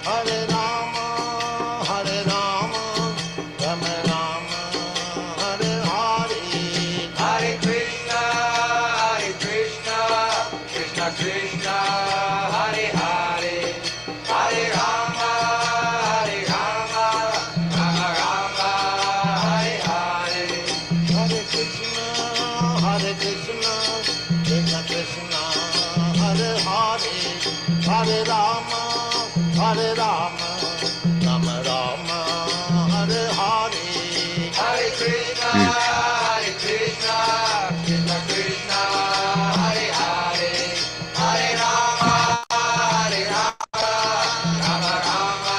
Hare Rama, Hare Rama, Rama Rama, Hare Hare, Hare Krishna, Krishna Krishna, Hare Hare, Hare Rama, Rama Rama, Hare Hare. Hare Krishna, Krishna Krishna, Hare Hare, Hare Rama, Rama Rama, Hare Hare. Hare Krishna, Krishna Krishna, Hare Hare, Hare Rama, Rama Rama,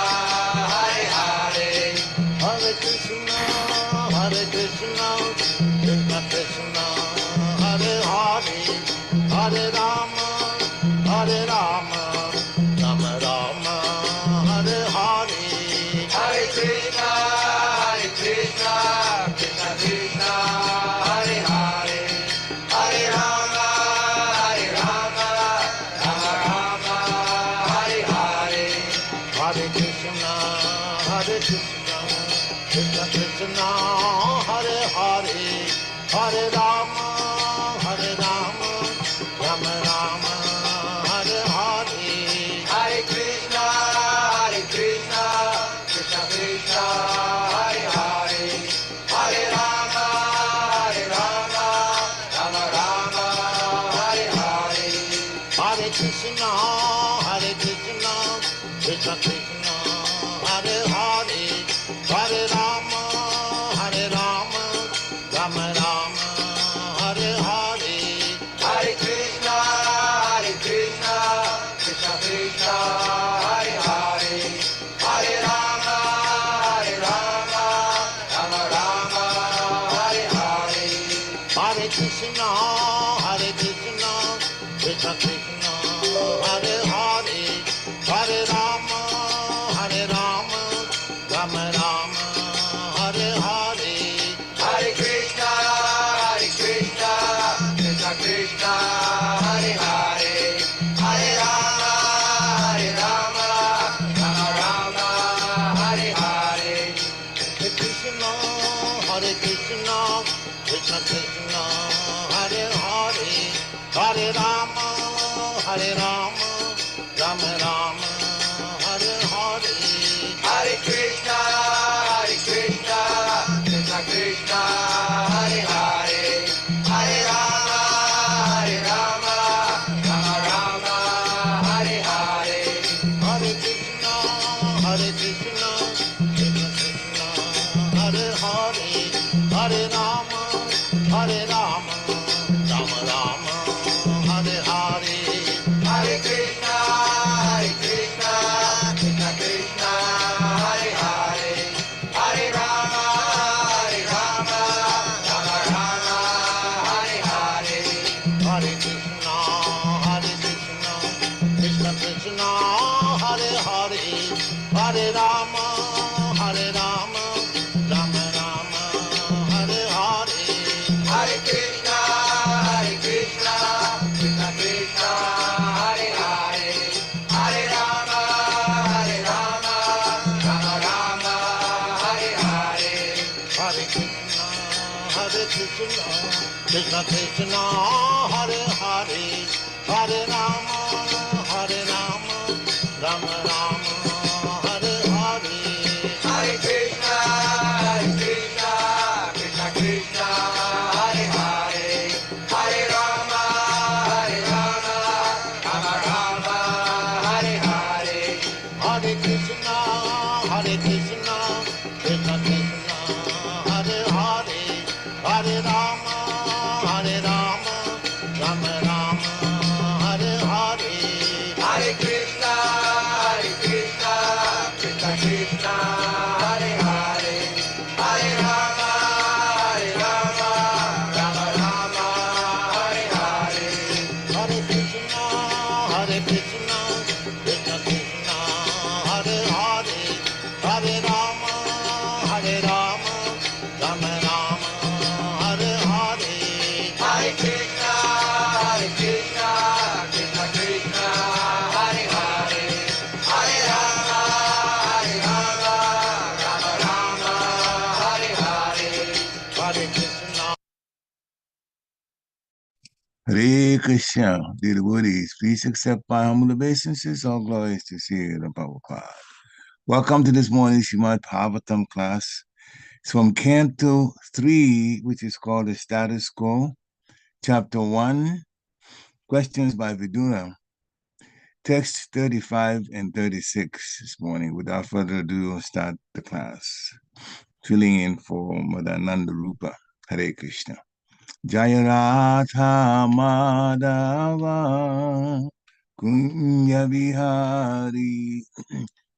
Hare Hare. Hare Krishna, Krishna Krishna, Hare Hare, Hare Rama, Rama Rama, Hare Hare. Hare Krishna, Krishna Krishna, Hare Hare, Hare Rama, Rama Rama, Hare Hare. Hare Krishna, Krishna Krishna, Hare Hare, Hare Rama, Rama Rama, Hare Hare. Hare Krishna, Krishna Krishna, Hare Hare, Hare Rama, Rama Rama, Hare Hare. Hare Krishna, Krishna Krishna, Hare Hare, Hare Rama, Rama Rama, Hare Hare. Hare Krishna, Krishna Krishna, Hare Hare, Hare Rama, Rama Rama, Hare Hare. Hare Krishna, Krishna Krishna, Hare Hare, Hare Rama, Rama Rama, Hare Hare. Hare Krishna, Krishna Krishna, Hare Hare, Hare Rama, Rama Rama, Hare Hare. Hare Krishna, Krishna Krishna, Hare Hare, Hare Rama, Rama Rama, Hare Hare. Hare Krishna, Krishna Krishna, Hare Hare, Hare Rama, Rama Rama, Hare Hare. Hare Krishna, Krishna Krishna, Hare Hare, Hare Rama, Rama Rama, Hare Hare. Hare Krishna, Krishna Krishna, Hare Hare, Hare Rama, Rama Rama, Hare Hare. Hare Krishna, Krishna Krishna, Hare Hare, Hare Rama, Rama Rama, Hare Hare. Hare Krishna, Krishna Krishna, Hare Hare, Hare Rama, Rama Rama, Hare Hare. Hare Krishna, Krishna Krishna, Hare Hare, Hare Rama, Rama Rama, Hare Hare. Hare Krishna, Krishna Krishna, Hare Hare, Hare Rama, Rama Rama, Hare Hare. Hare Krishna, Krishna Krishna, Hare Hare, Hare Rama, Rama Rama, Hare Hare. Hare Krishna, Krishna Krishna, Hare Hare, Hare Rama, Rama Rama, Hare Hare. Hare Krishna, Krishna Krishna, Hare Hare. Hare Krishna, dear devotees, please accept my humble obeisances. All glories to Sri Prabhupada. Welcome to this morning's Srimad Bhagavatam class. It's from Canto 3, which is called the Status Quo, Chapter 1, Questions by Vidura, Text 35 and 36 this morning. Without further ado, I'll start the class. Filling in for Madananda Rupa. Hare Krishna. Jaya Radha Madhava Kunya Bihari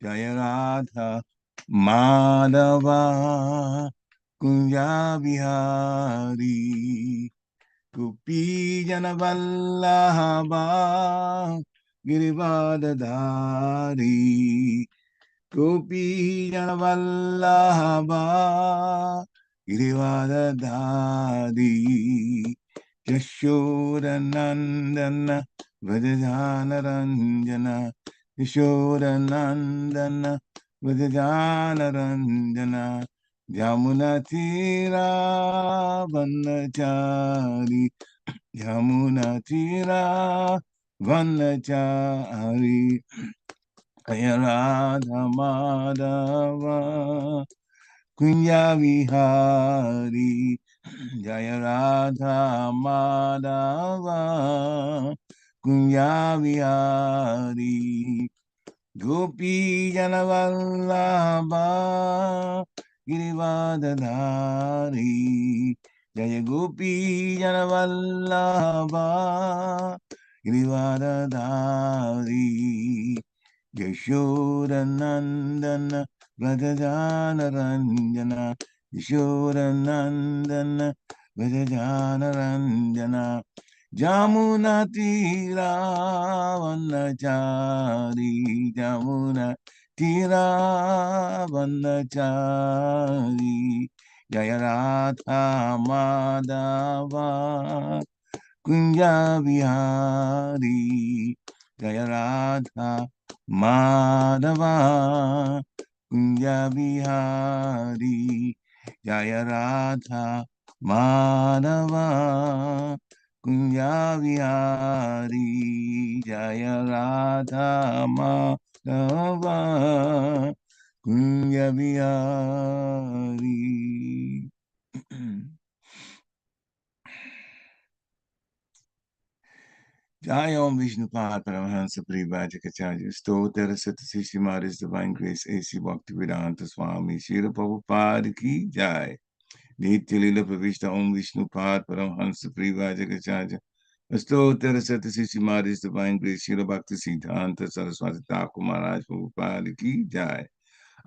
Jaya Radha Madhava Kunya Bihari Gopi Jana Vallabha Girivadadari Gopi Jana Vallabha Girivadadari Yashodanandana Vrajanaranjana Yashodanandana Vrajanaranjana Jamunatira Vanachari Yamunatira Vanachari Jaya Radha Madhava Kunya Vihari Jaya Radha Madhava Kunya Vihari Gopi Janavallabha Girivadadari Jaya Gopi Janavallabha Girivadadari Yashodanandana Vrajanaranjana Yashodanandana Vrajanaranjana Jamuna Tira Vanachari Jamuna Tira Vanachari Jaya Radha Madhava Kunja Vihari Jaya Radha Madhava Kunja Vihari Jaya Radha Madhava Kunja Vihari Jaya Radha Madhava Kunja Vihari. Jai Om Vishnu Pad Paramahansa Parivajikacharya Stotra Satashishi Maris Divine Grace A.C. Bhaktivedanta Swami Srila Prabhupada Ki Jai Nitya Lila Pravishta Om Vishnu Pad Paramahansa Parivajikacharya Stotra Satashishi Maris Divine Grace Srila Bhakti Siddhanta Saraswati Thakur Maharaj Prabhupada Ki Jai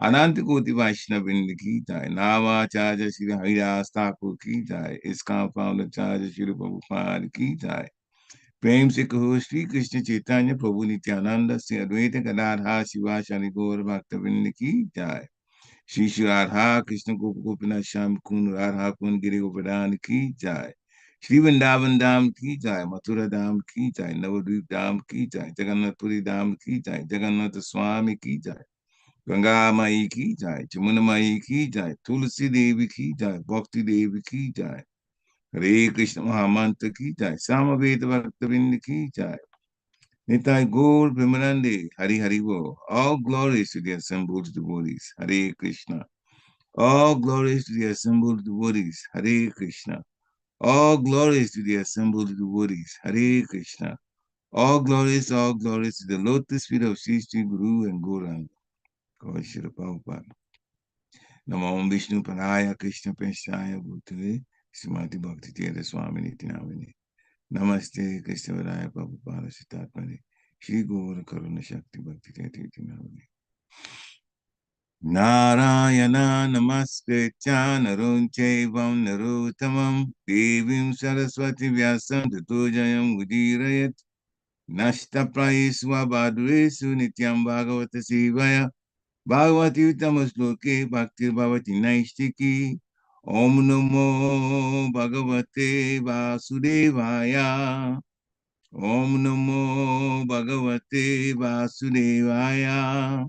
Ananta Koti Vaishnavind Ki Jai Navacharya Sri Haridas Thakur Ki Jai ISKCON Founder Charya Srila Prabhupada Ki Jai प्रेम से कहो श्री कृष्ण चैतन्य प्रभु नित्यानंद से अद्वैत गदाधर शिवाचार्य गौर भक्तवृंद की जय श्री श्री राधा कृष्ण गोप गोपीनाथ श्याम कुंड राधा कुंड गिरि गोवर्धन की जय श्री वृंदावन धाम की जय मथुरा धाम की जय नवद्वीप धाम की जय जगन्नाथपुरी धाम की जय जगन्नाथ स्वामी की जय गंगा माई की जय जमुना माई की जय तुलसी देवी की जय भक्ति देवी की जय हरे कृष्ण महामंत्र की जय सामवेद भक्तविंद की जय Nitai Gaur Vimanande Hari Hari Bo. All glories to the assembled devotees. Hare Krishna. All glories to the assembled devotees. Hare Krishna. All glories to the assembled devotees. Hare Krishna. All glories to the lotus feet of Sri Sri Guru and Gauranga. God Shri Prabhupada. Namo Vishnu Padaya Krishna Peshaya Bhutale Srimati Bhakti Tirtha Swami Niti Namine. Namaste Krishna Vadaya Prabhupada Siddhartmane Shri Gaura Karuna Shakti Bhakti Tirtha Namine. Narayana Namaste Chanarun Chaivam Narutamam Devim Saraswati Vyasam Tatujayam Udirayat Nashta Praiswa Badresu Nityam Bhagavata Sivaya Bhagavati Uttama Bhakti Bhavati Naishtiki Om Namo Bhagavate Vasudevaya Om Namo Bhagavate Vasudevaya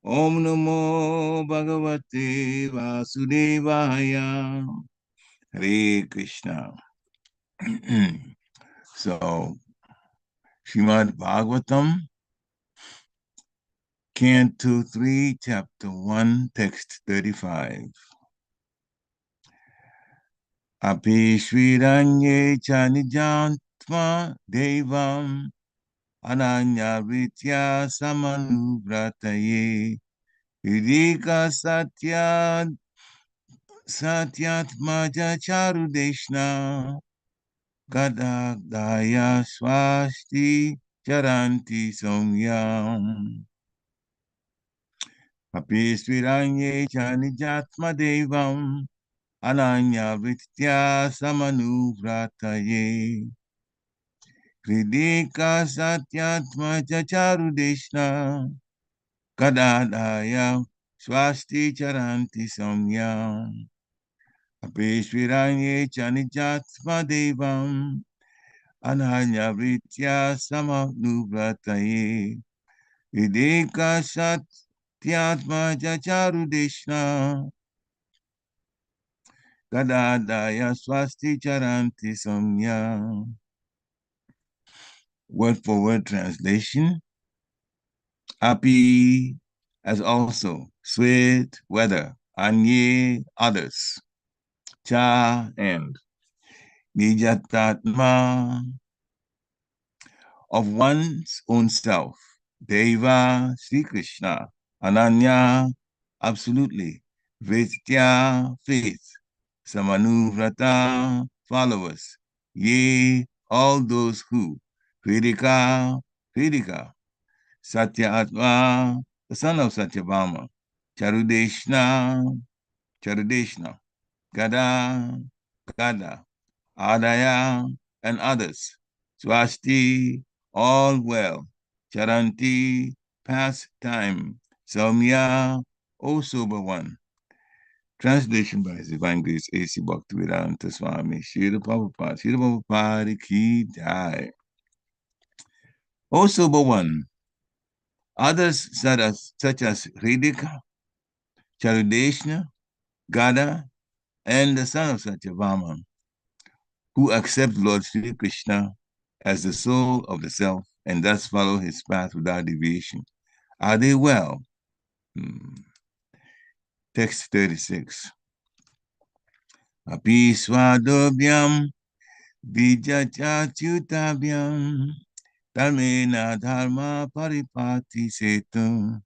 Om Namo Bhagavate Vasudevaya Hare Krishna. So, Srimad Bhagavatam, Canto 3, Chapter 1, Text 35. Api Shriranye Chanijantma Devam Ananya Vitya Samanuvrataye Yudika Satyatmaja Charudeshna Gadagdaya Swasti Charanti Somyam Api Sviranye Chanijatma Devam Ananya Vitya Samanuvrataye Kridika Satyatmaja Charudeshna Gadadaya Swasti Charanti Somyam Apeshviranye Chanijatma Devam Ananya Vitya Samanuvrataye Videka Satyatma Jacharudeshna Gadadaya Swasti Charanti Samya. Word for word translation. Api as also, sweat, weather, anye, others, cha, and Nijatatma, of one's own self, Deva, Sri Krishna, Ananya, absolutely, Vitya, faith, Samanuvrata, followers, ye, all those who, Kridika, Kridika, Satya Atma, the son of Satyabhama, Charudeshna, Charudeshna, Gada, Gada, Adaya, and others, Swasti, all well, Charanti, past time, Saumya, O sober one. Translation by His Divine Grace A.C. Bhaktivedanta Swami, Srila Prabhupada Ki Jai. O sober one, others such as Hridika, Charudeshna, Gada, and the son of Satyabhama, who accept Lord Sri Krishna as the soul of the self and thus follow his path without deviation. Are they well? Text 36. Api swadobhyam vijachachutabhyam dharmena dharma paripati setum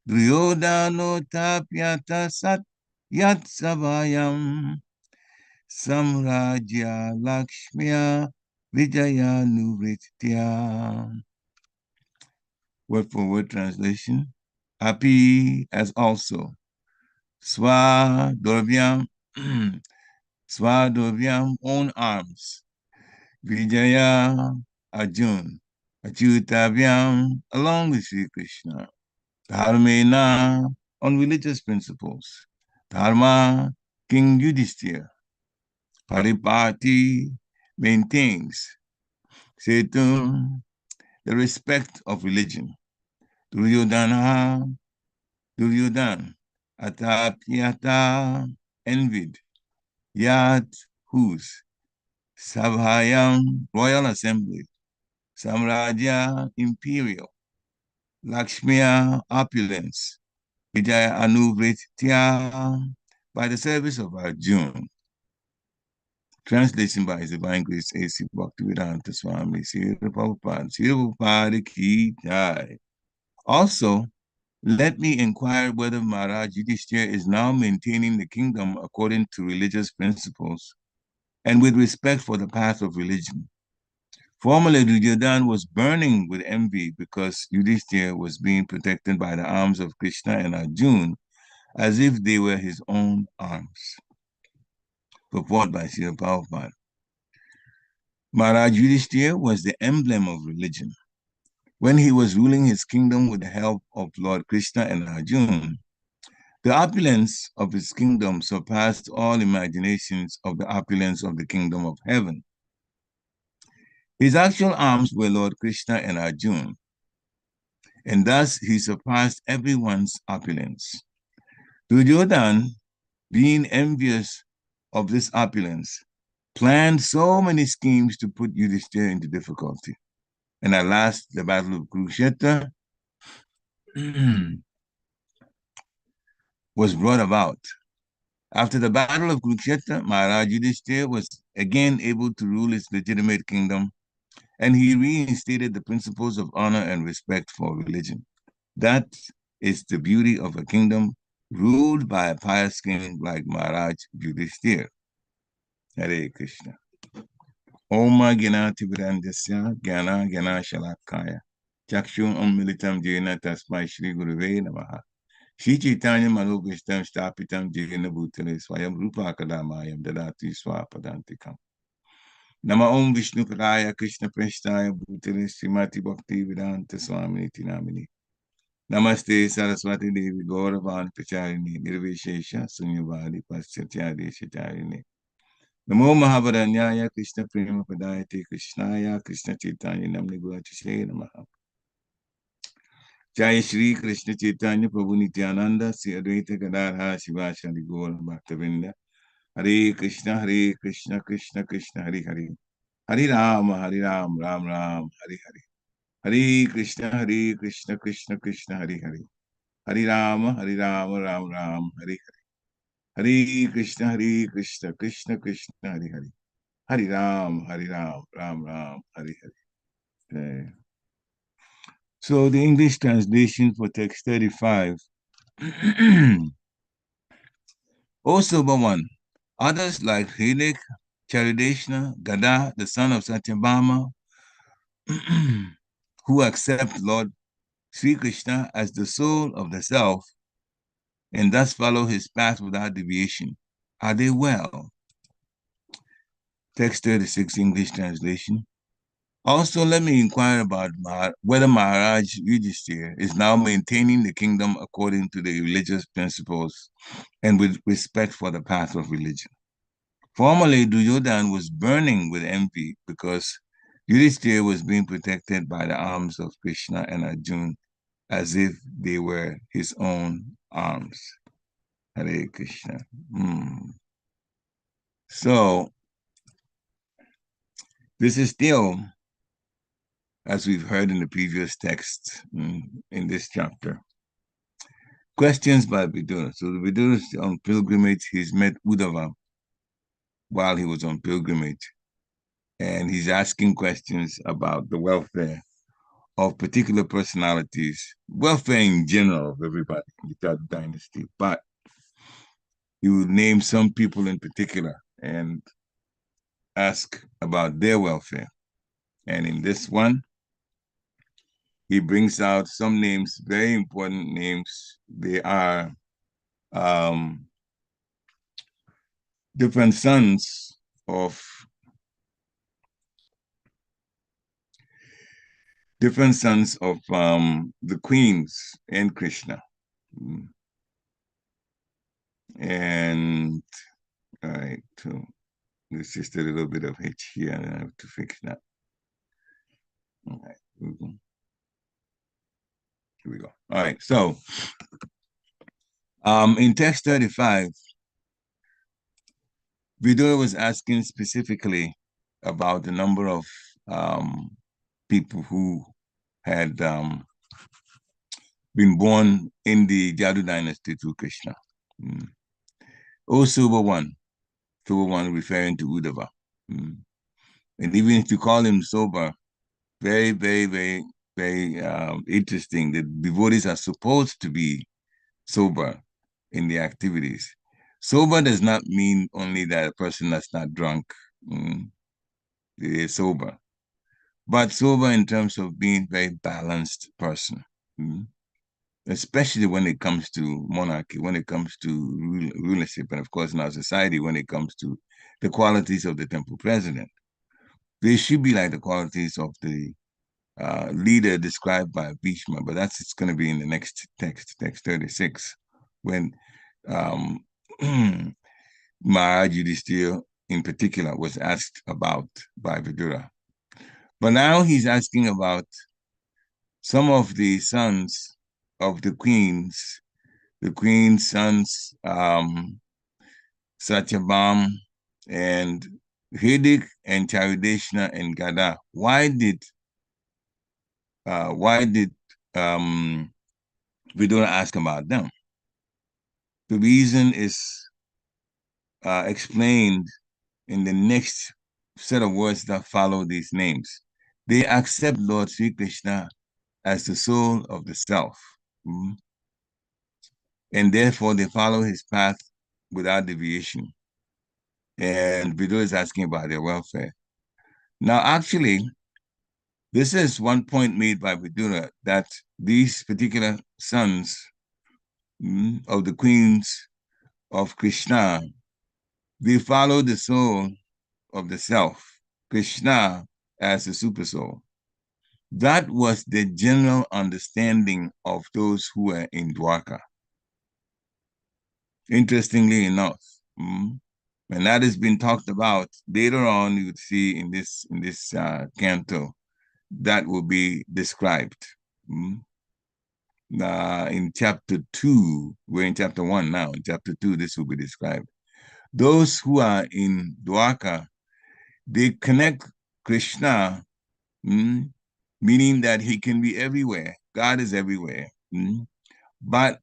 duryodhano tapyata sat yat savayam samrajya lakshmiya vijaya nuvritya. Word for word translation. Api as also. Swadorvyam, Swadorvyam, own arms. Vijaya, Arjun. Achutavyam, along with Sri Krishna. Dharmena, on religious principles. Dharma, King Yudhisthira. Paripati, maintains. Setum, the respect of religion. Duryodhana, Duryodhan, Atapyata, envied. Yat, whose? Sabhayam, royal assembly. Samraja, imperial. Lakshmiya, opulence. Vijaya Anuvritya, by the service of Arjun. Translation by His Divine Grace A.C. Bhaktivedanta Swami, Srila Prabhupada, Srila Prabhupada Ki Jai. Also, let me inquire whether Maharaj Yudhishthira is now maintaining the kingdom according to religious principles and with respect for the path of religion. Formerly, Duryodhana was burning with envy because Yudhishthira was being protected by the arms of Krishna and Arjuna as if they were his own arms. Purport by Srila Prabhupada. Maharaj Yudhishthira was the emblem of religion. When he was ruling his kingdom with the help of Lord Krishna and Arjuna, the opulence of his kingdom surpassed all imaginations of the opulence of the kingdom of heaven. His actual arms were Lord Krishna and Arjuna, and thus he surpassed everyone's opulence. Duryodhana, being envious of this opulence, planned so many schemes to put Yudhishthira into difficulty. And at last, the Battle of Kurukshetra was brought about. After the Battle of Kurukshetra, Maharaj Yudhishthira was again able to rule his legitimate kingdom, and he reinstated the principles of honor and respect for religion. That is the beauty of a kingdom ruled by a pious king like Maharaj Yudhishthira. Hare Krishna. Oma Gyanati Vidandasya Gyana Gyana Shalakaya Chakshun Militam Jena Tasmai Shri Guruve Namaha. Shri Chaitanya Manogishtam Stapitam Jena Bhutale Swayam Rupa Kadamayam Dadati Swapadantikam. Nama Om Vishnu Padaya Krishna Prashtaya Bhutale Srimati Bhakti Vedanta Swami Namini. Namaste Saraswati Devi Gauravan Pacharini Nirvishesha Sunyavadi Paschatya Deshacharini. Namo Mahavaranyaya Krishna Prema Padayate Krishnaya Krishna Chaitanya Namni Gurachise Namaha. Jaya Shri Krishna Chaitanya Prabhu Nityananda Sri Advaita Gadadhara Shivashari Gaur Bhaktavinda. Hare Krishna Krishna Krishna Hare Hare. Hare Ram Ram Ram Hare Hare. Hare Krishna Krishna Krishna Hare Hare. Hare Ram Ram Ram Hare Hare. Hare Krishna Krishna Krishna Hare Hare. Hare Ram Ram Ram Hare Hare. So the English translation for text 35. Also, Bhavan, others like Hilik, Charideshna, Gada, the son of Satyabhama, who accept Lord Sri Krishna as the soul of the self and thus follow his path without deviation, are they well? Text 36, English translation. Also, let me inquire about whether Maharaj Yudhishthira is now maintaining the kingdom according to the religious principles and with respect for the path of religion. Formerly, Duryodhana was burning with envy because Yudhishthira was being protected by the arms of Krishna and Arjuna as if they were his own arms. Hare Krishna. So, this is still, as we've heard in the previous text in this chapter, questions by Vidura. So the Vidura is on pilgrimage. He's met Uddhava while he was on pilgrimage. And he's asking questions about the welfare of particular personalities, welfare in general of everybody in the Tata dynasty. But he would name some people in particular and ask about their welfare. And in this one, he brings out some names, very important names. They are different sons of the queens and Krishna. And all right, so there's just a little bit of hitch here, and I have to fix that. All right, here we go. All right, so in text 35, Vidura was asking specifically about the number of people who had been born in the Jadu dynasty through Krishna. O Suba one referring to Uddhava. And even if you call him sober, very, very, very, very interesting. The devotees are supposed to be sober in the activities. Sober does not mean only that a person that's not drunk is sober, but sober in terms of being a very balanced person, especially when it comes to monarchy, when it comes to rulership, and of course in our society, when it comes to the qualities of the temple president. They should be like the qualities of the leader described by Bhishma, but it's going to be in the next text 36, when Maharaj Yudhishthira in particular was asked about by Vidura. But now he's asking about some of the sons of the queen's sons, Satyabham and Hidik and Charudeshna and Gada. Why did we don't ask about them? The reason is explained in the next set of words that follow these names. They accept Lord Sri Krishna as the soul of the self. Mm. And therefore they follow his path without deviation. And Vidura is asking about their welfare. Now, actually, this is one point made by Vidura that these particular sons of the queens of Krishna, they follow the soul of the self, Krishna as the super soul. That was the general understanding of those who were in Dwarka. Interestingly enough, and that has been talked about later on. You would see in this canto that will be described. In chapter 2, we're in chapter 1 now. In chapter 2, this will be described. Those who are in Dwarka, they connect Krishna, meaning that he can be everywhere. God is everywhere. But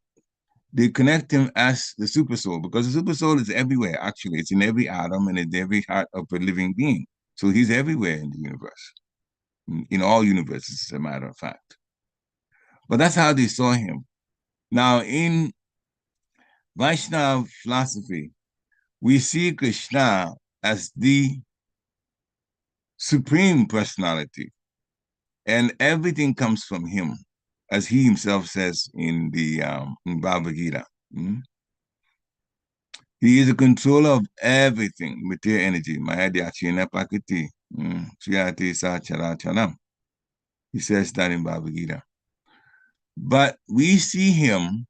they connect him as the super soul because the super soul is everywhere. Actually, it's in every atom and in every heart of a living being. So he's everywhere in the universe, in all universes, as a matter of fact. But that's how they saw him. Now, in Vaishnava philosophy, we see Krishna as the supreme personality, and everything comes from him, as he himself says in the in Bhagavad Gita. He is a controller of everything, material energy. Mayadhyachena Pakiti. Sriyati Sacharacharam. He says that in Bhagavad Gita. But we see him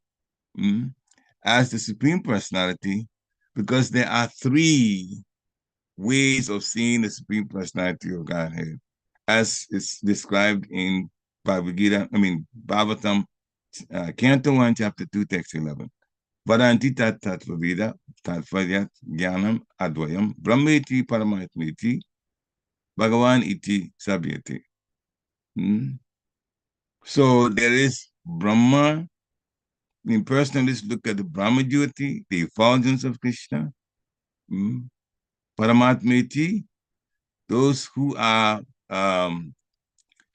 as the Supreme Personality because there are three ways of seeing the Supreme Personality of Godhead, as is described in Bhagavad Gita, Bhagavatam, Canto 1, Chapter 2, Text 11. Vadanti tat tatvavida tatvaryat jnanam advayam brahmeti paramatmeti Bhagavan iti sabhyati. So there is Brahma. Personalists look at the Brahma Jyoti, the effulgence of Krishna. Paramatmeti, those who are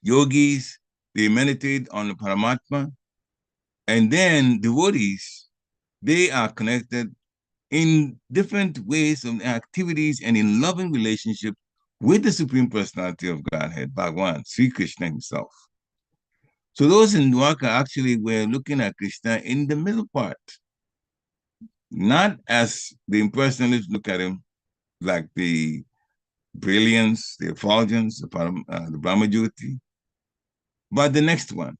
yogis, they meditate on the Paramatma. And then devotees, they are connected in different ways of activities and in loving relationship with the Supreme Personality of Godhead, Bhagavan, Sri Krishna himself. So those in Dwarka actually were looking at Krishna in the middle part, not as the impersonalists look at him like the brilliance, the effulgence, the Brahma Jyoti, but the next one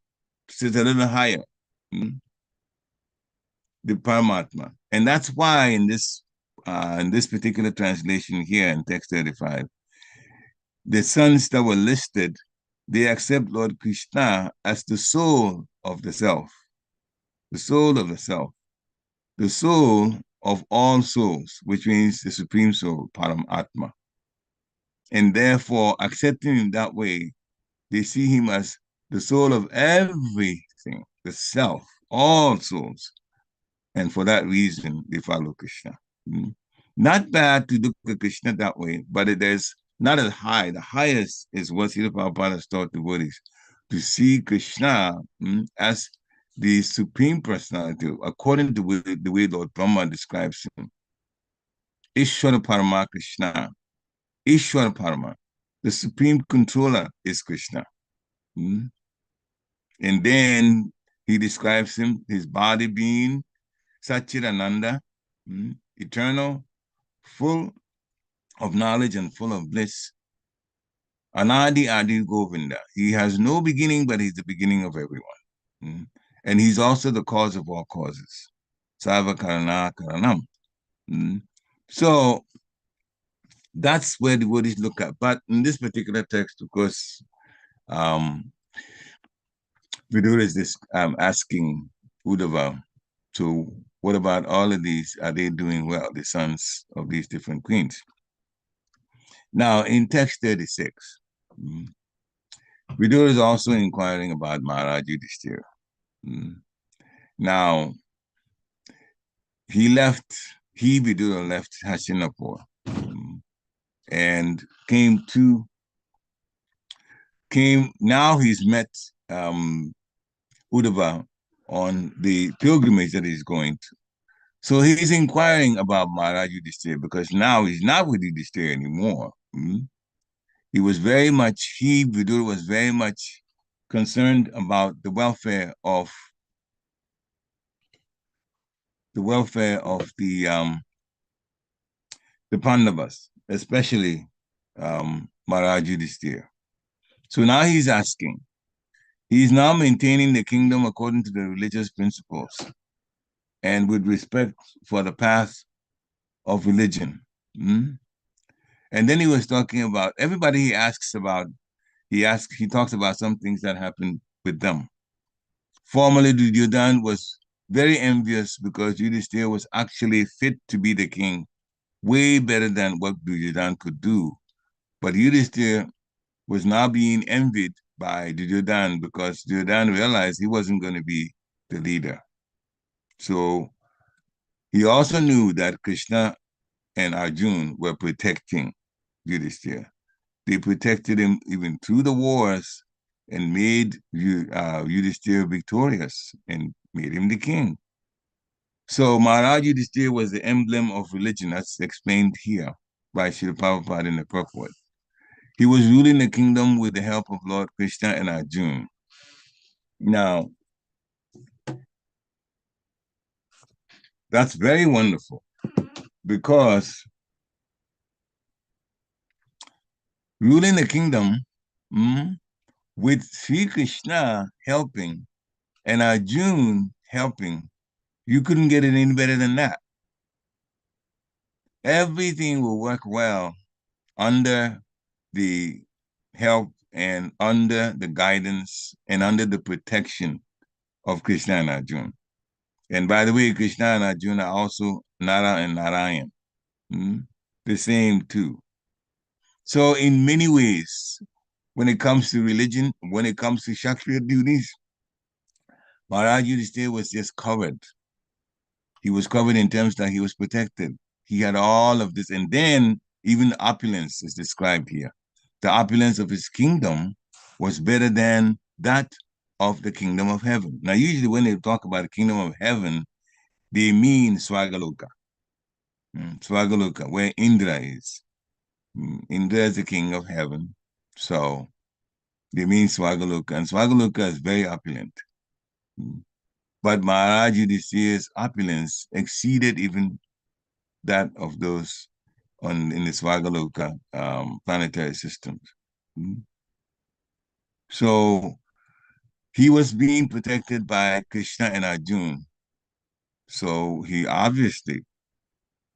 sits a little higher, the Paramatma. And that's why in this particular translation here in text 35, the sons that were listed, they accept Lord Krishna as the soul of the self, the soul of the self, the soul of all souls, which means the supreme soul, Paramatma. And therefore, accepting him that way, they see him as the soul of everything, the self, all souls. And for that reason, they follow Krishna. Not bad to look at Krishna that way, but it is not as high. The highest is what Srila Prabhupada has taught devotees, to see Krishna as the supreme personality, according to the way Lord Brahma describes him. Ishvara Parama Krishna. Ishvara Parama. The supreme controller is Krishna. And then he describes him, his body being Satchidananda, eternal, full of knowledge and full of bliss. Anadi Adi Govinda. He has no beginning, but he's the beginning of everyone. And he's also the cause of all causes. Sarva Karana Karanam. So that's where the devotees look at. But in this particular text, of course, Vidura is asking Uddhava, so what about all of these? Are they doing well, the sons of these different queens? Now, in text 36, Vidura is also inquiring about Maharaj Yudhishthira. Now, Vidura left Hastinapur and now he's met Uddhava on the pilgrimage that he's going to. So he's inquiring about Maharaj Yudhishthira because now he's not with Yudhishthira anymore. Vidura was very much concerned about the welfare of the Pandavas, especially Maharaj Yudhishthira. So now he's asking. He's now maintaining the kingdom according to the religious principles and with respect for the path of religion. And then he was talking about everybody he talks about some things that happened with them. Formerly, Duryodhana was very envious because Yudhishthira was actually fit to be the king, way better than what Duryodhana could do. But Yudhishthira was now being envied by Duryodhana because Duryodhana realized he wasn't going to be the leader. So he also knew that Krishna and Arjuna were protecting Yudhishthira. They protected him even through the wars and made Yudhishthira victorious and made him the king. So Maharaj Yudhishthira was the emblem of religion. That's explained here by Srila Prabhupada in the purport. He was ruling the kingdom with the help of Lord Krishna and Arjuna. Now, that's very wonderful because ruling the kingdom with Sri Krishna helping and Arjuna helping, you couldn't get it any better than that. Everything will work well under the help and under the guidance and under the protection of Krishna and Arjuna. And by the way, Krishna and Arjuna are also Nara and Narayan, the same too. So in many ways, when it comes to religion, when it comes to Kshatriya duties, Maharaj Yudhishthira was just covered. He was covered in terms that he was protected. He had all of this. And then even the opulence is described here. The opulence of his kingdom was better than that of the kingdom of heaven. Now, usually when they talk about the kingdom of heaven, they mean Swagaloka. Swagaloka, where Indra is. Indra is the king of heaven. So they mean Swagaloka. And Swagaloka is very opulent. But Maharaj Yudhishthira's opulence exceeded even that of those in the Swagaloka planetary systems. So he was being protected by Krishna and Arjuna. So he obviously,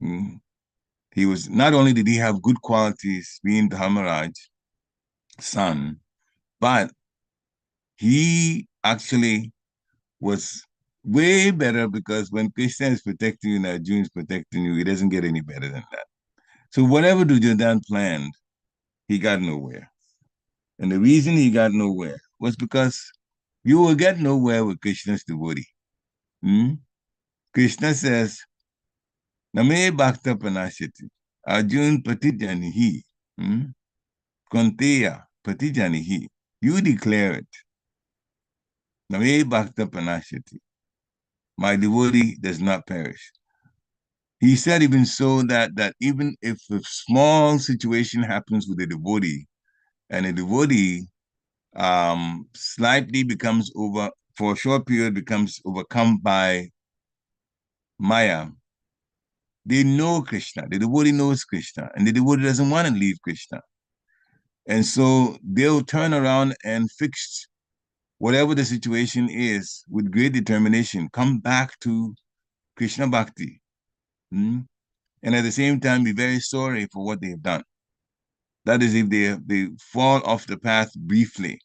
he was, not only did he have good qualities being Dharmaraj son, but he actually was way better because when Krishna is protecting you and Arjuna is protecting you, it doesn't get any better than that. So whatever Duryodhana planned, he got nowhere. And the reason he got nowhere was because you will get nowhere with Krishna's devotee. Krishna says, Name Bhakta Panashati, Arjun Patijanihi, Konteya Patijanihi. You declare it. Name Bhakta Panashati. My devotee does not perish. He said even so that even if a small situation happens with a devotee, and a devotee slightly becomes for a short period becomes overcome by Maya, they know Krishna. The devotee knows Krishna, and the devotee doesn't want to leave Krishna. And so they'll turn around and fix whatever the situation is with great determination, come back to Krishna Bhakti. And at the same time, be very sorry for what they've done. That is, if they fall off the path briefly,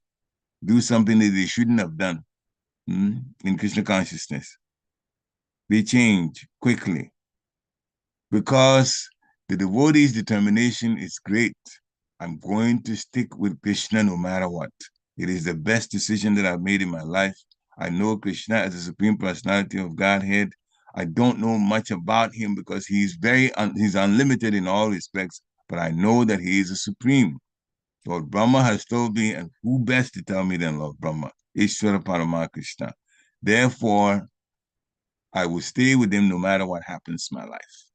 do something that they shouldn't have done in Krishna consciousness. They change quickly because The devotee's determination is great. I'm going to stick with Krishna no matter what. It is the best decision that I've made in my life. I know Krishna as the Supreme Personality of Godhead. I don't know much about him because he's unlimited in all respects, but I know that he is a supreme. Lord Brahma has told me, and who best to tell me than Lord Brahma? Ishvara Parama Krishna. Therefore, I will stay with him no matter what happens to my life.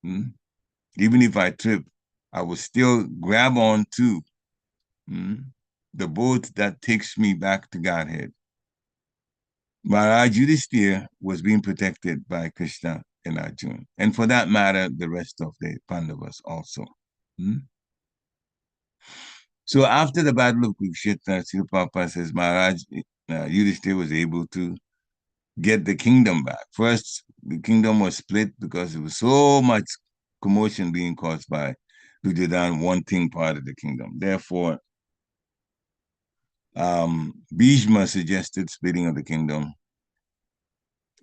Hmm? Even if I trip, I will still grab on to the boat that takes me back to Godhead. Maharaj Yudhishthira was being protected by Krishna and Arjuna, and for that matter, the rest of the Pandavas also. So after the Battle of Kurukshetra, Srila Prabhupada says Maharaj Yudhishthira was able to get the kingdom back. First, the kingdom was split because there was so much commotion being caused by Duryodhana wanting part of the kingdom. Therefore, Bhishma suggested splitting of the kingdom.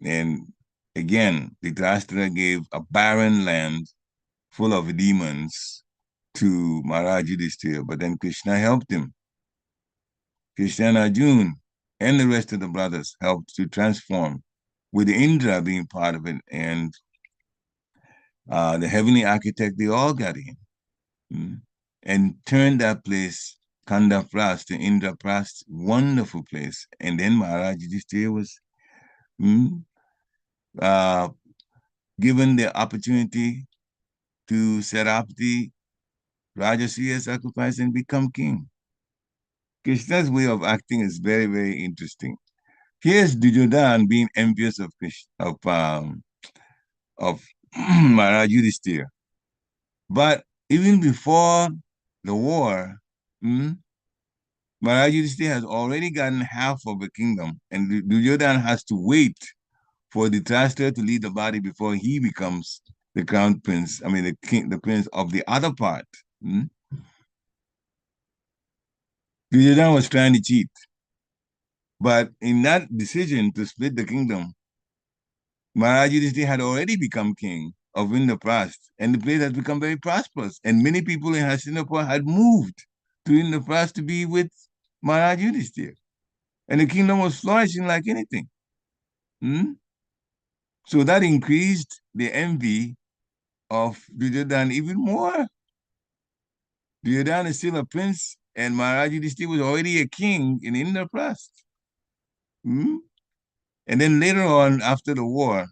And again, Dhritarashtra gave a barren land full of demons to Maharaj Yudhishthira, but then Krishna helped him. Krishna and Arjuna and the rest of the brothers helped to transform, with Indra being part of it, and the heavenly architect, they all got in and turned that place, Kanda Pras to Indra Pras, wonderful place. And then Maharaj Yudhishthira was given the opportunity to set up the Rajasuya sacrifice and become king. Krishna's way of acting is very, very interesting. Here's Duryodhana being envious of Maharaj Yudhishthira. But even before the war, Maharaj Yudhishthira has already gotten half of the kingdom, and Duryodhana has to wait for the Dhritarashtra to lead the body before he becomes the crown prince, the king, the prince of the other part. Duryodhana was trying to cheat. But in that decision to split the kingdom, Maharaj Yudhishthira had already become king of Indraprastha, and the place has become very prosperous. And many people in Hastinapur had moved to Indraprastha to be with Maharaj Yudhishthira. And the kingdom was flourishing like anything. So that increased the envy of Duryodhana even more. Duryodhana is still a prince, and Maharaj Yudhishthira was already a king in Indraprastha. And then later on, after the war,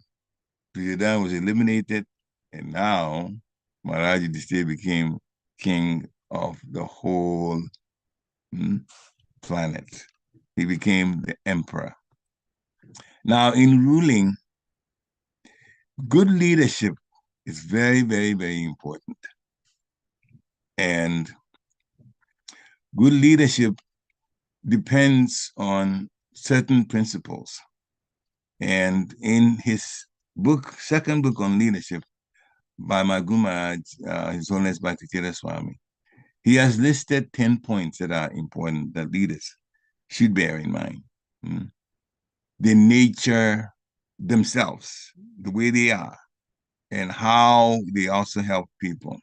Duryodhana was eliminated, and now Maharaj Yudhishthira became king of the whole planet. He became the emperor. Now, in ruling, good leadership is very, very, very important. And good leadership depends on certain principles. And in his book, second book on leadership by my Guru Maharaj, His Holiness Bhakti Swami, he has listed 10 points that are important that leaders should bear in mind. The nature themselves, the way they are, and how they also help people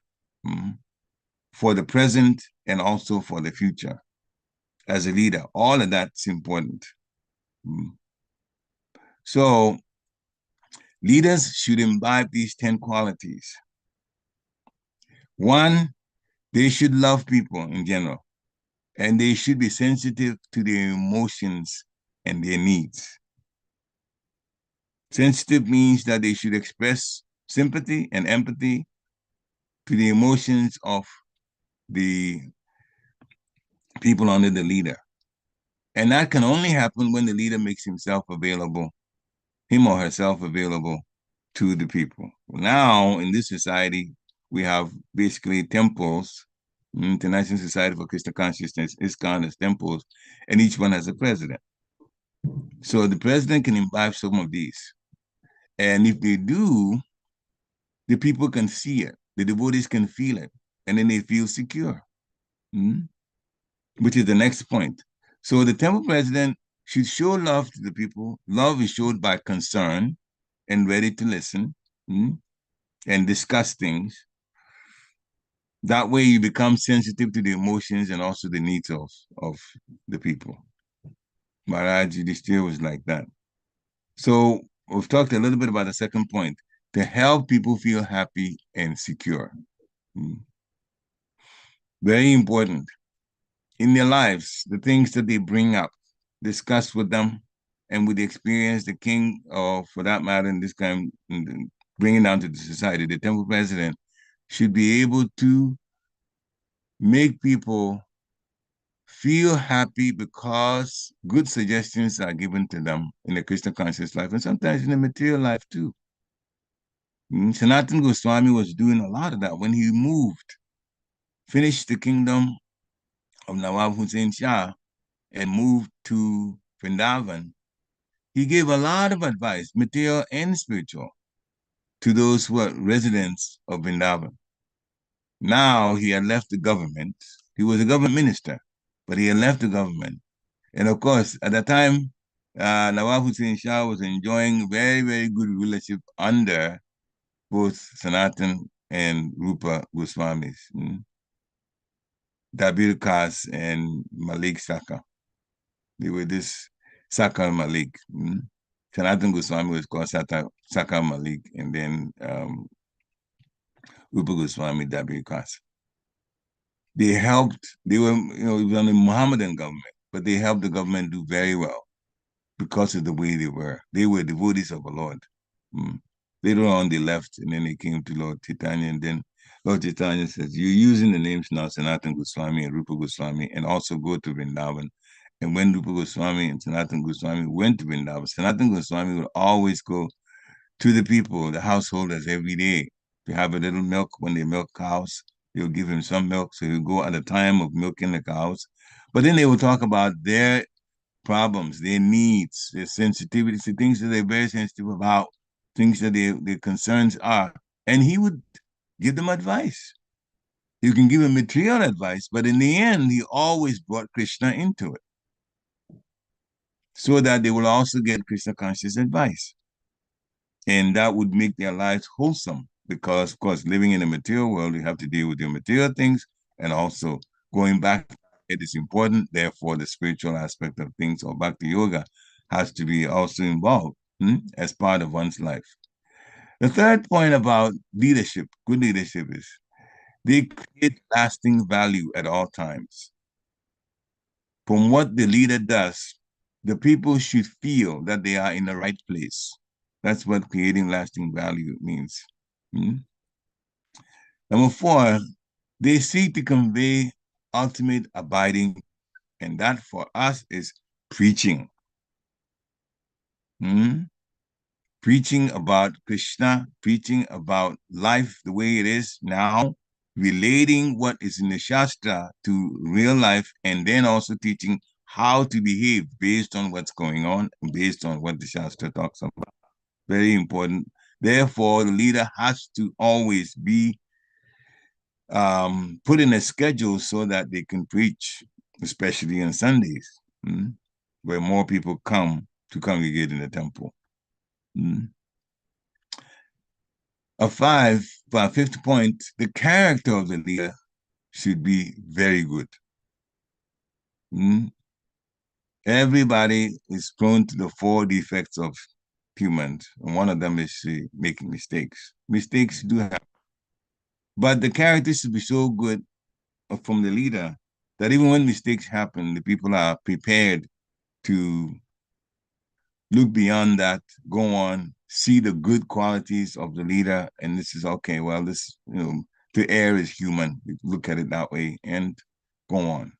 for the present and also for the future as a leader. All of that's important. So leaders should imbibe these 10 qualities. One, they should love people in general, and they should be sensitive to their emotions and their needs. Sensitive means that they should express sympathy and empathy to the emotions of the people under the leader. And that can only happen when the leader makes himself available, him or herself available to the people. Now, in this society, we have basically temples, International Society for Krishna Consciousness, ISKCON as temples, and each one has a president. So the president can imbibe some of these. And if they do, the people can see it, the devotees can feel it, and then they feel secure, which is the next point. So the temple president should show love to the people. Love is showed by concern and ready to listen and discuss things. That way you become sensitive to the emotions and also the needs of the people. Maharaj Yudhishthira was like that. So we've talked a little bit about the second point, to help people feel happy and secure. Very important. In their lives, the things that they bring up, discuss with them, and with the experience, the king, or for that matter, in this kind, bringing down to the society, the temple president should be able to make people feel happy because good suggestions are given to them in the Krishna conscious life and sometimes in the material life too. Sanatan Goswami was doing a lot of that when he moved, finished the kingdom of Nawab Hussain Shah and moved to Vrindavan. He gave a lot of advice, material and spiritual, to those who were residents of Vrindavan. Now he had left the government. He was a government minister, but he had left the government. And of course, at the time, Nawab Hussain Shah was enjoying very, very good relationship under both Sanatan and Rupa Goswamis, Dabir Khas and Malik Saka. They were this Saka Malik. Sanatan Goswami was called Saka Malik, and then Rupa Goswami Dabir Khas. They helped, they were, it was under Muhammadan government, but they helped the government do very well because of the way they were. They were devotees of the Lord. Later on, they left, and then they came to Lord Chaitanya, and then Lord Chaitanya says, you're using the names now, Sanatan Goswami and Rupa Goswami, and also go to Vrindavan. And when Rupa Goswami and Sanatan Goswami went to Vrindavan, Sanatan Goswami would always go to the people, the householders, every day to have a little milk when they milk cows. They'll give him some milk, so he'll go at the time of milking the cows. But then they will talk about their problems, their needs, their sensitivities, the things that they're very sensitive about, things that their concerns are. And he would give them advice. You can give him material advice, but in the end, he always brought Krishna into it so that they will also get Krishna conscious advice. And that would make their lives wholesome because, of course, living in the material world, you have to deal with your material things and also going back, it is important. Therefore, the spiritual aspect of things or bhakti yoga has to be also involved as part of one's life. The third point about leadership, good leadership, is they create lasting value at all times. From what the leader does, the people should feel that they are in the right place. That's what creating lasting value means. Number 4, they seek to convey ultimate abiding, and that for us is preaching. Preaching about Krishna, preaching about life the way it is now, relating what is in the Shastra to real life, and then also teaching how to behave based on what's going on, based on what the Shastra talks about. Very important. Therefore, the leader has to always be put in a schedule so that they can preach, especially on Sundays, where more people come to congregate in the temple. Fifth point, the character of the leader should be very good. Everybody is prone to the 4 defects of humans, and one of them is making mistakes. Mistakes do happen. But the character should be so good from the leader that even when mistakes happen, the people are prepared to look beyond that, go on, see the good qualities of the leader, and this is okay. Well, this, the air is human. Look at it that way and go on.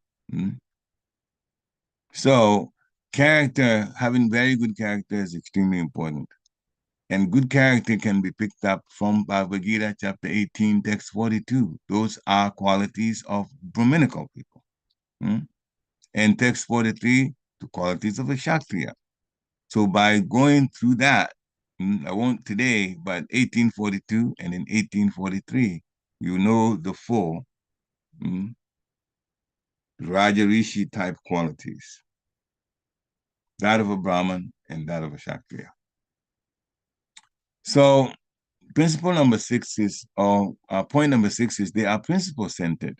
So character, having very good character is extremely important. And good character can be picked up from Bhagavad Gita, chapter 18, text 42. Those are qualities of Brahminical people. And text 43, the qualities of a Kshatriya. So by going through that, I won't today, but 1842 and in 1843, you know the 4 Rajarishi type qualities. That of a Brahmin and that of a Kshatriya. So Principle number 6 is, or point number 6 is, they are principle centered.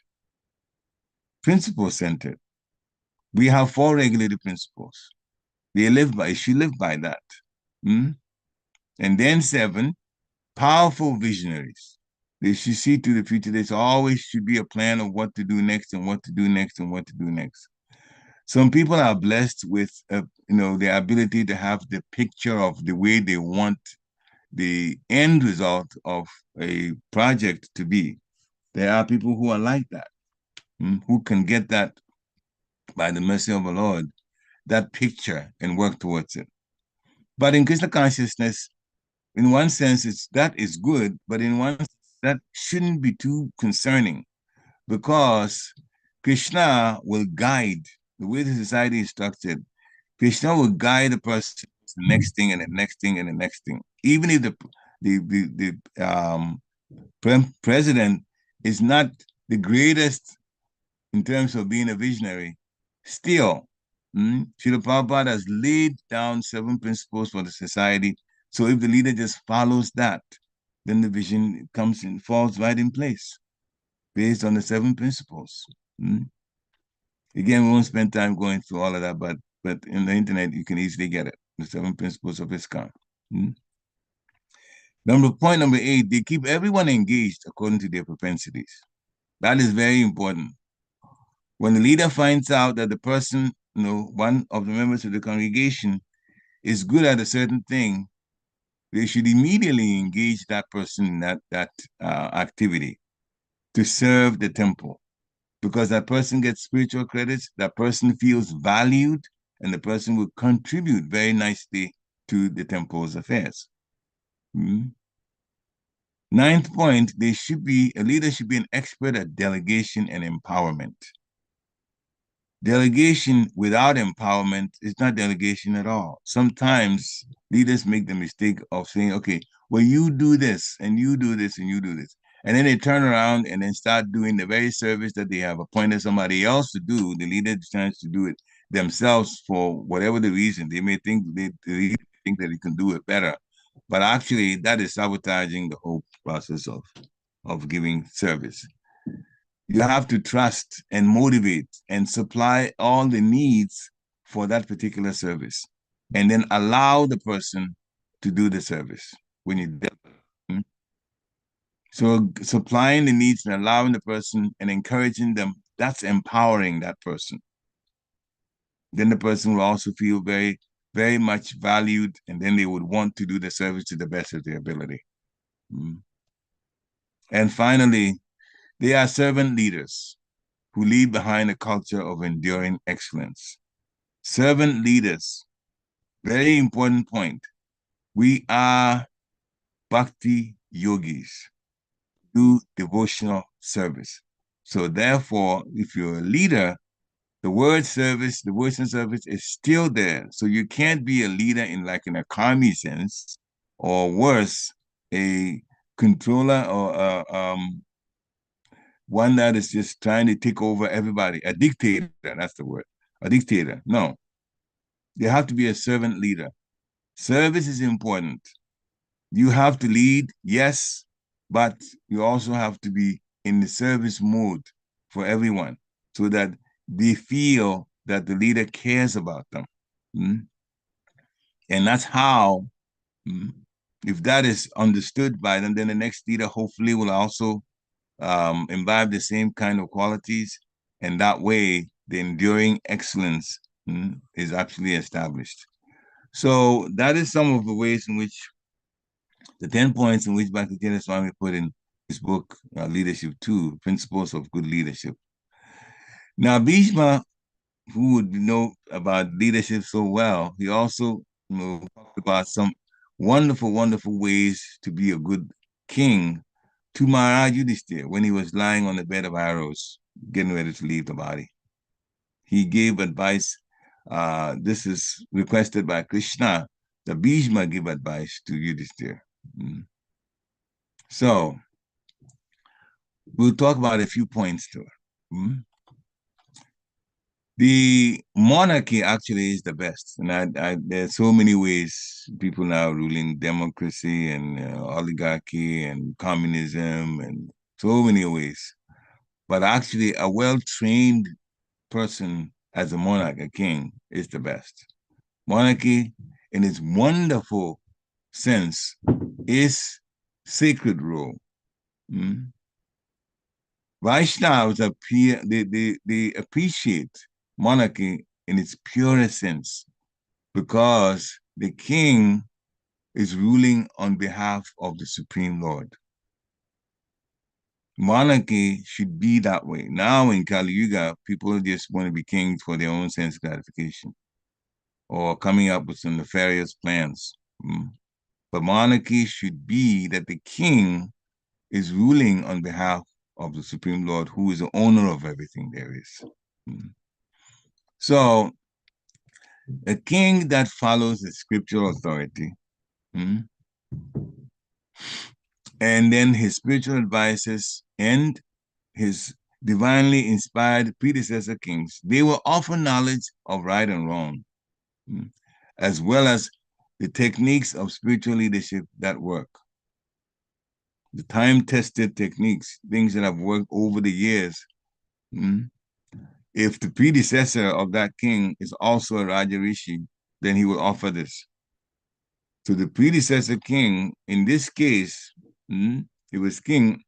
Principle centered. We have 4 regulated principles. She lived by that. Hmm? And then 7, powerful visionaries. They should see to the future. There's always should be a plan of what to do next and what to do next and what to do next. Some people are blessed with, the ability to have the picture of the way they want the end result of a project to be. There are people who are like that, who can get that by the mercy of the Lord, that picture and work towards it. But in Krishna consciousness, in one sense, that is good, but in one sense, that shouldn't be too concerning because Krishna will guide the way the society is structured. Krishna will guide the person to the next thing and the next thing and the next thing. Even if the president is not the greatest in terms of being a visionary, still, Srila Prabhupada has laid down 7 principles for the society. So if the leader just follows that, then the vision comes and falls right in place based on the 7 principles. Again, we won't spend time going through all of that, but in the internet, you can easily get it. The 7 principles of ISKCON. Point number 8, they keep everyone engaged according to their propensities. That is very important. When the leader finds out that the person, one of the members of the congregation is good at a certain thing, they should immediately engage that person in that activity to serve the temple, because that person gets spiritual credits, that person feels valued, and the person will contribute very nicely to the temple's affairs. 9th point, a leader should be an expert at delegation and empowerment. Delegation without empowerment is not delegation at all. Sometimes leaders make the mistake of saying, okay, well, you do this, and you do this, and you do this. And then they turn around and then start doing the very service that they have appointed somebody else to do. The leader tries to do it themselves for whatever the reason. They may think they think that they can do it better. But actually, that is sabotaging the whole process of giving service. You have to trust and motivate and supply all the needs for that particular service, and then allow the person to do the service when you so supplying the needs and allowing the person and encouraging them, that's empowering that person. Then the person will also feel very, very much valued, and then they would want to do the service to the best of their ability. And finally, they are servant leaders who leave behind a culture of enduring excellence. Servant leaders, very important point. We are bhakti yogis, do devotional service. So therefore, if you're a leader, the word service, devotional service is still there. So you can't be a leader in a karmi sense, or worse, a controller or one that is just trying to take over everybody, a dictator, that's the word, a dictator. No, you have to be a servant leader. Service is important. You have to lead, yes, but you also have to be in the service mode for everyone so that they feel that the leader cares about them. And that's how, if that is understood by them, then the next leader hopefully will also imbibe the same kind of qualities, and that way the enduring excellence is actually established. So that is some of the ways in which the 10 points in which Bhakti Swami put in his book, Leadership 2, Principles of Good Leadership. Now, Bhishma, who would know about leadership so well, he also talked about some wonderful, wonderful ways to be a good king to Maharaj Yudhishthira when he was lying on the bed of arrows, getting ready to leave the body. He gave advice. This is requested by Krishna, that Bhishma give advice to Yudhishthira. So we'll talk about a few points to it. The monarchy actually is the best, and there's so many ways people now ruling democracy and oligarchy and communism and so many ways. But actually, a well-trained person as a monarch, a king, is the best. Monarchy, in its wonderful sense, is sacred role. Mm? Vaishnavas appear they appreciate monarchy in its purest sense because the king is ruling on behalf of the Supreme Lord. Monarchy should be that way. Now in Kali Yuga, people just want to be kings for their own sense gratification or coming up with some nefarious plans. Mm. But monarchy should be that the king is ruling on behalf of the Supreme Lord, who is the owner of everything there is. Mm. So a king that follows the scriptural authority, mm, and then his spiritual advisors and his divinely inspired predecessor kings, they were often knowledge of right and wrong, mm, as well as the techniques of spiritual leadership that work. The time-tested techniques, things that have worked over the years. Mm. If the predecessor of that king is also a Raja Rishi, then he will offer this. So the predecessor king, in this case, it was king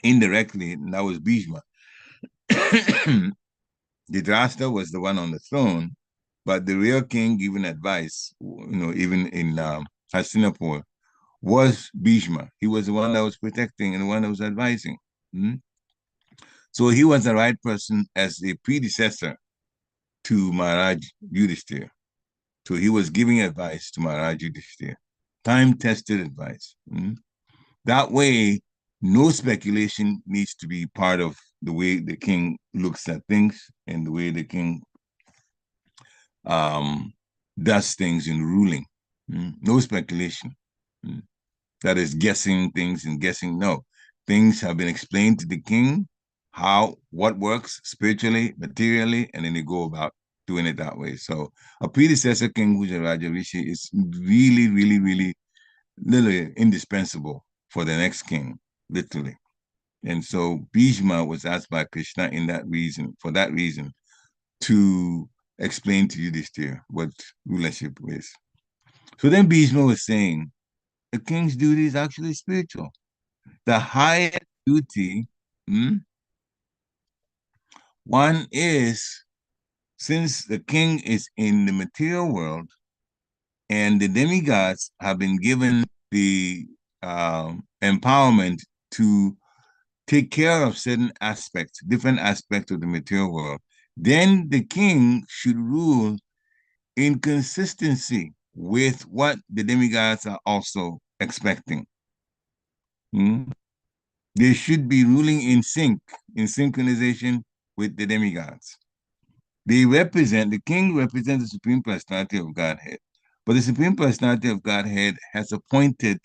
indirectly, and that was Bhishma. Dhritarashtra was the one on the throne, but the real king giving advice, even in Hastinapur, was Bhishma. He was the one that was protecting and the one that was advising. Mm? So he was the right person as a predecessor to Maharaj Yudhishthira. So he was giving advice to Maharaj Yudhishthira, time-tested advice. Mm? That way, no speculation needs to be part of the way the king looks at things and the way the king um, does things in ruling. No speculation. That is guessing things and guessing. No, things have been explained to the king, what works spiritually, materially, and then they go about doing it that way. So a predecessor king who's a Raja Rishi is really, really, really, literally indispensable for the next king, literally. And so Bhishma was asked by Krishna for that reason, to explain to Yudhishthira what rulership is. So then Bhishma was saying, the king's duty is actually spiritual. The highest duty, one is, since the king is in the material world and the demigods have been given the empowerment to take care of certain aspects, different aspects of the material world, then the king should rule in consistency with what the demigods are also expecting. They should be ruling in sync, in synchronization with the demigods. The king represents the Supreme Personality of Godhead, but the Supreme Personality of Godhead has appointed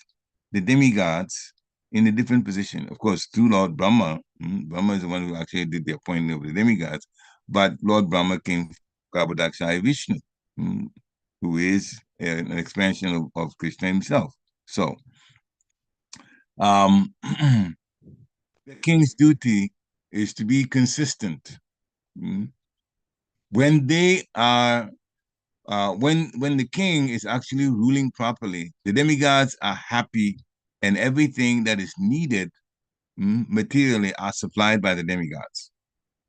the demigods in a different position. Of course, through Lord Brahma. Brahma is the one who actually did the appointing of the demigods, but Lord Brahma came from Garbhodakshaya Vishnu, who is an expansion of Krishna himself. So, the king's duty is to be consistent. When they are when the king is actually ruling properly, the demigods are happy, and everything that is needed materially are supplied by the demigods.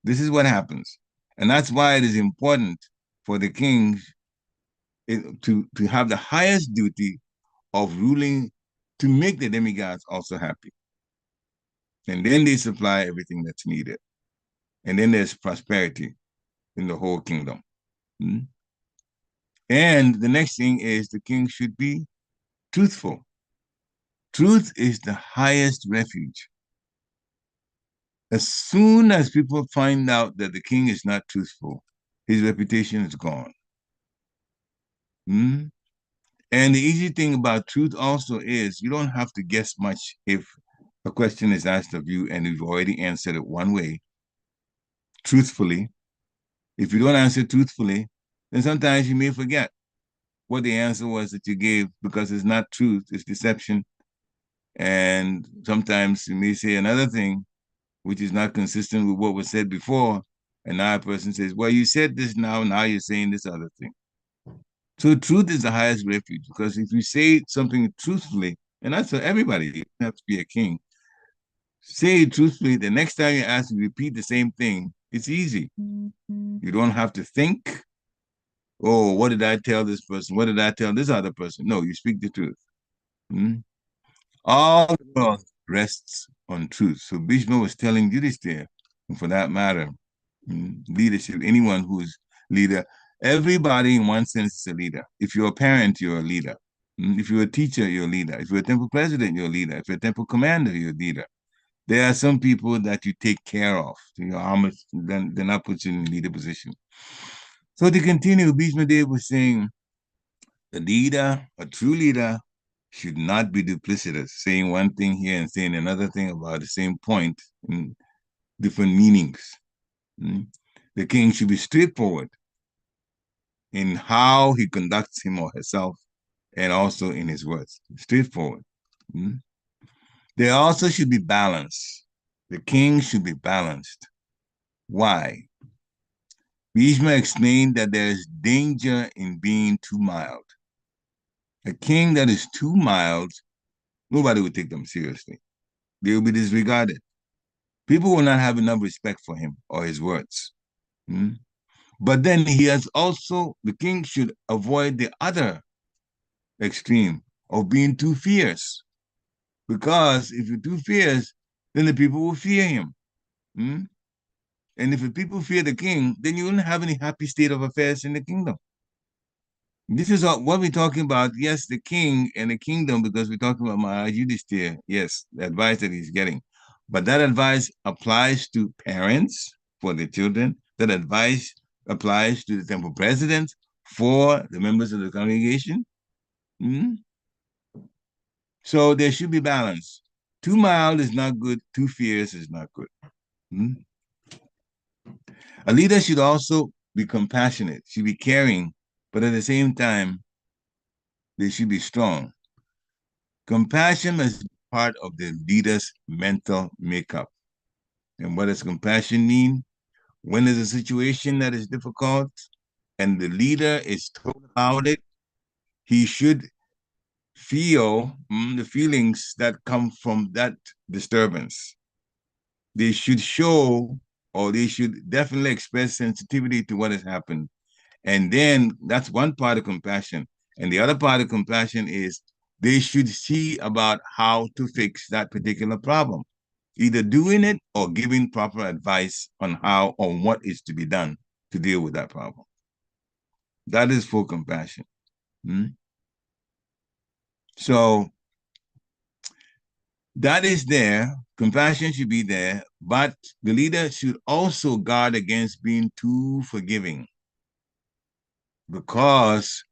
This is what happens, and that's why it is important for the king to have the highest duty of ruling to make the demigods also happy, and then they supply everything that's needed, and then there's prosperity in the whole kingdom. And the next thing is the king should be truthful. Truth is the highest refuge. As soon as people find out that the king is not truthful, his reputation is gone. And the easy thing about truth also is you don't have to guess much if a question is asked of you and you've already answered it one way, truthfully. If you don't answer truthfully, then sometimes you may forget what the answer was that you gave because it's not truth, it's deception. And sometimes you may say another thing which is not consistent with what was said before. And now a person says, well, you said this now you're saying this other thing. So truth is the highest refuge because if you say something truthfully, and that's for everybody, you don't have to be a king. Say it truthfully. The next time you ask, you repeat the same thing. It's easy. You don't have to think, oh, what did I tell this person? What did I tell this other person? No, you speak the truth. Hmm? All the world rests on truth. So Bhishma was telling Yudhishthira, and for that matter, leadership, anyone who's leader, everybody in one sense is a leader. If you're a parent, you're a leader. If you're a teacher, you're a leader. If you're a temple president, you're a leader. If you're a temple commander, you're a leader. There are some people that you take care of. So your armors, then they're not put you in leader position. So to continue, Bhishma Dev was saying, the leader, a true leader, should not be duplicitous, saying one thing here and saying another thing about the same point in different meanings. The king should be straightforward in how he conducts him or herself and also in his words. Straightforward. They also should be balanced. The king should be balanced. Why? Bhishma explained that there is danger in being too mild. A king that is too mild, nobody will take them seriously. They will be disregarded. People will not have enough respect for him or his words. But then he has also, the king should avoid the other extreme of being too fierce. Because if you're too fierce, then the people will fear him. And if the people fear the king, then you won't have any happy state of affairs in the kingdom. This is what we're talking about. Yes, the king and the kingdom, because we're talking about Maharaj Yudhishthira. Yes, the advice that he's getting. But that advice applies to parents for the children. That advice applies to the temple president for the members of the congregation. So there should be balance. Too mild is not good. Too fierce is not good. A leader should also be compassionate, should be caring, but at the same time, they should be strong. Compassion is part of the leader's mental makeup. And what does compassion mean? When there's a situation that is difficult and the leader is told about it, he should feel the feelings that come from that disturbance. They should show, or they should definitely express sensitivity to what has happened. And then that's one part of compassion. And the other part of compassion is they should see about how to fix that particular problem, either doing it or giving proper advice on how or what is to be done to deal with that problem. That is full compassion. So that is there. Compassion should be there, but the leader should also guard against being too forgiving, because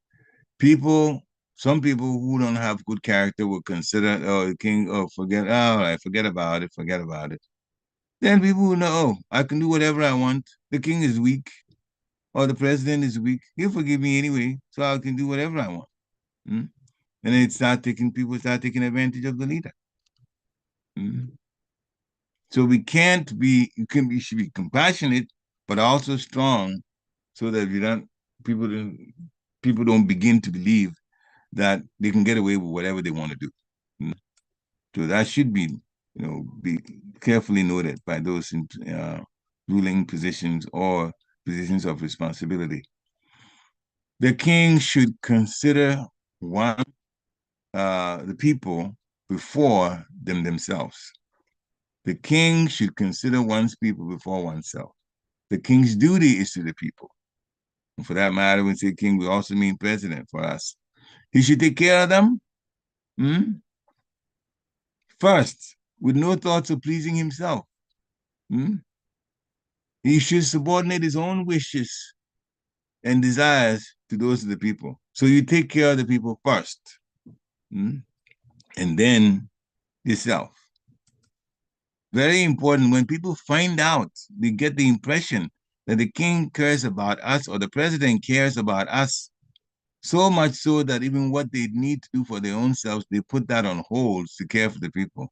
some people who don't have good character will consider, oh, the king, oh, forget about it. Then people will know, oh, I can do whatever I want. The king is weak, or the president is weak. He'll forgive me anyway, so I can do whatever I want. And then people start taking advantage of the leader. So we can't be, you should be compassionate, but also strong, so that people don't begin to believe that they can get away with whatever they want to do. So that should be carefully noted by those in ruling positions or positions of responsibility. The king should consider the people before themselves. The king should consider one's people before oneself. The king's duty is to the people. And for that matter, when we say king, we also mean president for us. He should take care of them first, with no thoughts of pleasing himself. He should subordinate his own wishes and desires to those of the people. So you take care of the people first, and then yourself. Very important. When people find out, they get the impression that the king cares about us or the president cares about us so much so that even what they need to do for their own selves, they put that on hold to care for the people.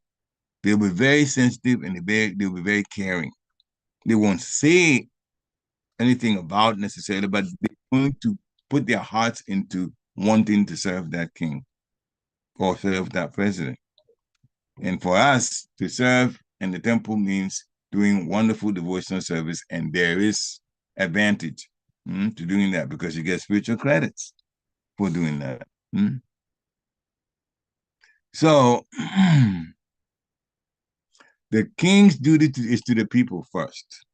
They'll be very sensitive and they'll be very caring. They won't say anything about necessarily, but they're going to put their hearts into wanting to serve that king or serve that president. And for us to serve in the temple means doing wonderful devotional service, and there is advantage to doing that because you get spiritual credits for doing that. So the king's duty is to the people first.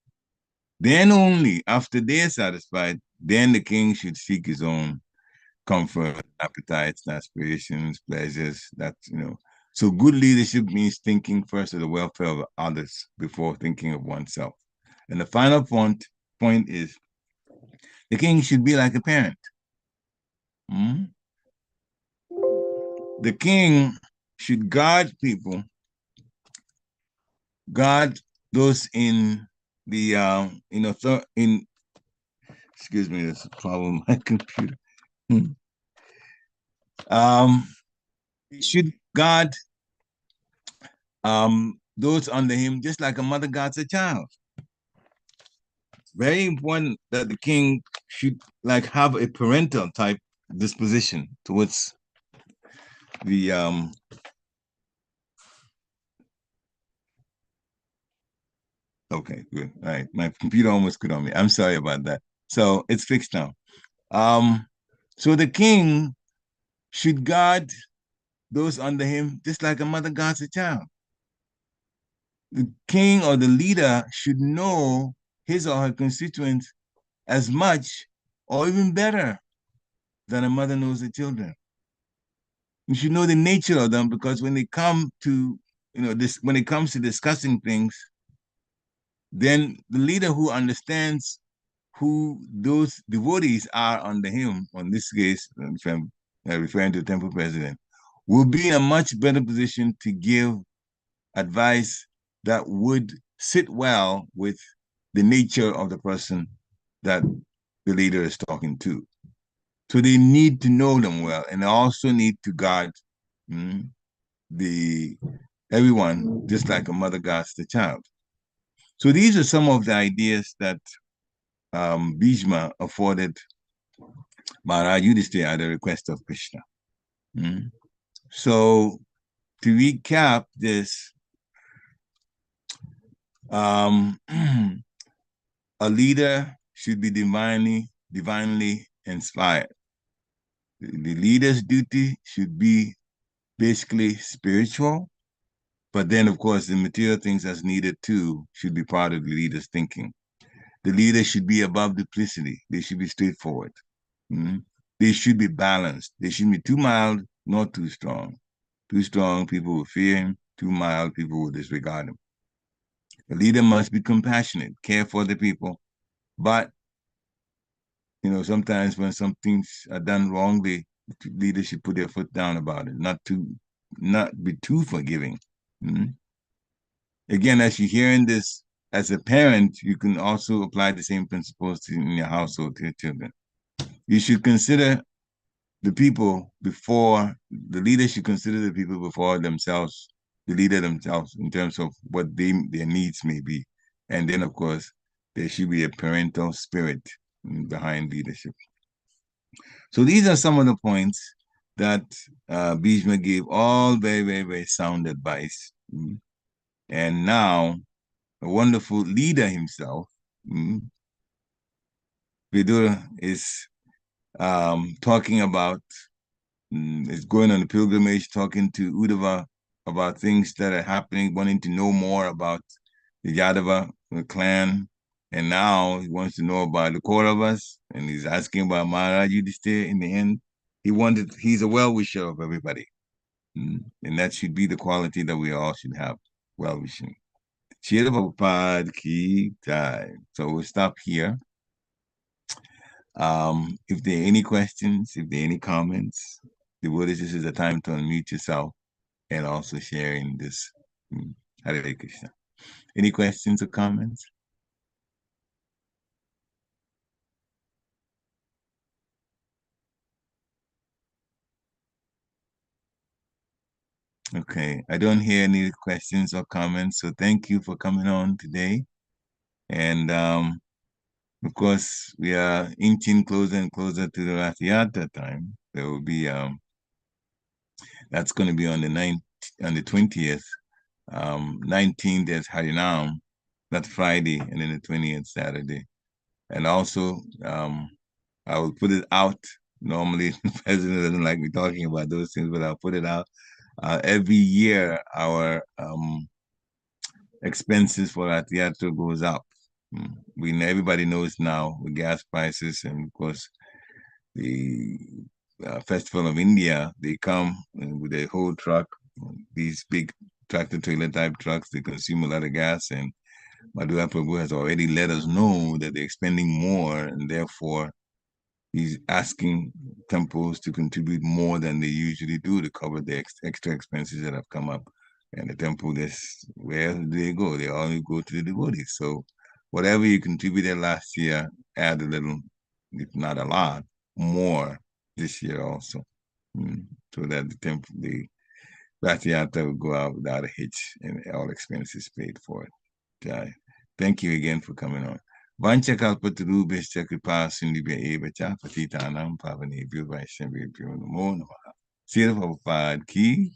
Then only after they're satisfied, then the king should seek his own comfort, appetites, aspirations, pleasures. So good leadership means thinking first of the welfare of others before thinking of oneself. And the final point is the king should be like a parent. The king should guard people, guard those in the excuse me, there's a problem with my computer. He should guard those under him just like a mother guards a child. It's very important that the king should like have a parental type disposition towards the okay, good. All right. My computer almost quit on me. I'm sorry about that. So it's fixed now. So the king should guard those under him just like a mother guards a child. The king or the leader should know his or her constituents as much or even better than a mother knows the children. You should know the nature of them because when they come to, when it comes to discussing things, then the leader who understands who those devotees are under him, on this case, if I'm referring to the temple president, will be in a much better position to give advice that would sit well with the nature of the person that the leader is talking to. So they need to know them well, and they also need to guard everyone just like a mother guards the child. So these are some of the ideas that Bhishma afforded Maharaj Yudhishthira at the request of Krishna. So to recap this, a leader should be divinely inspired. The leader's duty should be basically spiritual, but then, of course, the material things that's needed too should be part of the leader's thinking. The leader should be above duplicity. They should be straightforward. They should be balanced. They shouldn't be too mild, not too strong. Too strong, people will fear him. Too mild, people will disregard him. The leader must be compassionate, care for the people, but sometimes when some things are done wrongly, leaders should put their foot down about it, not be too forgiving. Again, as you're hearing this, as a parent, you can also apply the same principles in your household to your children. You should consider the people before, the leader should consider the people before themselves, the leader themselves, in terms of what their needs may be. And then, of course, there should be a parental spirit behind leadership. So these are some of the points that Bhishma gave, all very, very, very sound advice. And now, a wonderful leader himself, Vidura, is talking about, is going on a pilgrimage, talking to Uddhava about things that are happening, wanting to know more about the Yadava clan. And now he wants to know about the Kauravas, and he's asking about Maharaj Yudhishthira in the end. He's a well-wisher of everybody. And that should be the quality that we all should have, well-wishing. Shri Prabhupada ki jai. So we'll stop here. If there are any questions, if there are any comments, devotees, this is a time to unmute yourself and also sharing this. Hare Krishna. Any questions or comments? Okay, I don't hear any questions or comments, so thank you for coming on today. And of course, we are inching closer and closer to the Rathiata time. There will be that's going to be on the 9th, on the 20th. 19th is Harinam, that's Friday, and then the 20th Saturday. And also, I will put it out. Normally, the president doesn't like me talking about those things, but I'll put it out. Every year, our expenses for our theater goes up. Everybody knows now with gas prices, and of course the Festival of India, they come with a whole truck, these big tractor trailer type trucks. They consume a lot of gas, and Madhura Prabhu has already let us know that they're expending more, and therefore he's asking temples to contribute more than they usually do to cover the extra expenses that have come up. And the temple, where do they go? They only go to the devotees. So whatever you contributed last year, add a little, if not a lot, more this year also. So that the temple, the Ratiyata will go out without a hitch and all expenses paid for it. Jai. Thank you again for coming on. Vancha kalpataru kripa sindhibhya eva cha patitanam pavanebhyo vaishnavebhyo namo namaha. Srila Prabhupada ki